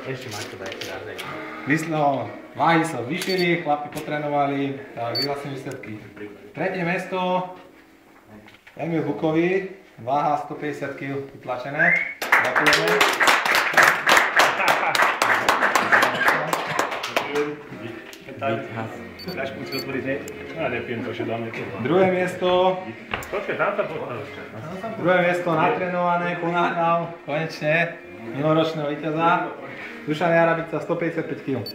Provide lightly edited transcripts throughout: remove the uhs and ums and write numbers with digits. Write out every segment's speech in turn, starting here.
Ešte máš to dajte raz. Váhy sa vyšili, chlapi potrénovali, tak vyhlasím výsledky. Tretie mesto, Emil Bukový, váha 150 kg vytlačené. Ďakujeme. Druhé miesto. Druhé miesto natrénované, ponáhľal, konečne, minuloročného víťaza. Dušan Jarabica, 155 kg.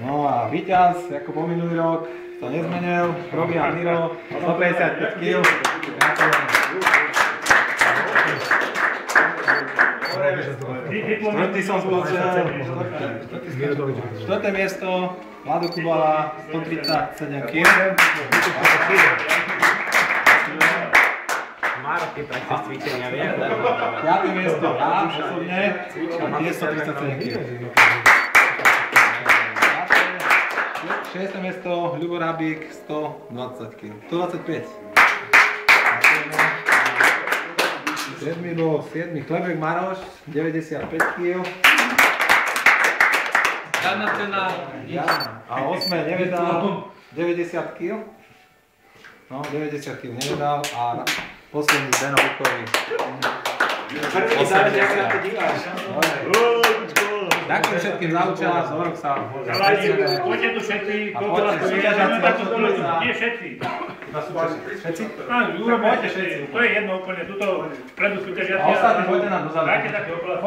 No a víťaz, ako po minulý rok, to nezmenil, Robian Miro, 155 kg. Štvrtý som zbudčil. Štvrté miesto, Vlado Kubala, 137 kg. Máro, keď praxis cvičenia vie. Piaté miesto, ja osobne, a tiež 137 kg. Šiesté miesto, Ľubo Rabík, 120 kg. 125. Siedmy bol Klebek Maroš, 95 kg. A osme nevedal, 90 kg. No, 90 kg nevedal a posledný Beno Bukový. Prvý záleží, ako na to díváš. Ďakujem všetkým za účasť, o rok sa... Poďte tu všetci, koľko vás tu vyťažáci, nie všetci. Všetci? Áno, poďte všetci, to je jedno úplne, tuto predu súťažiaci. A ostatní poďte nám dozadu. Dajte také okolo.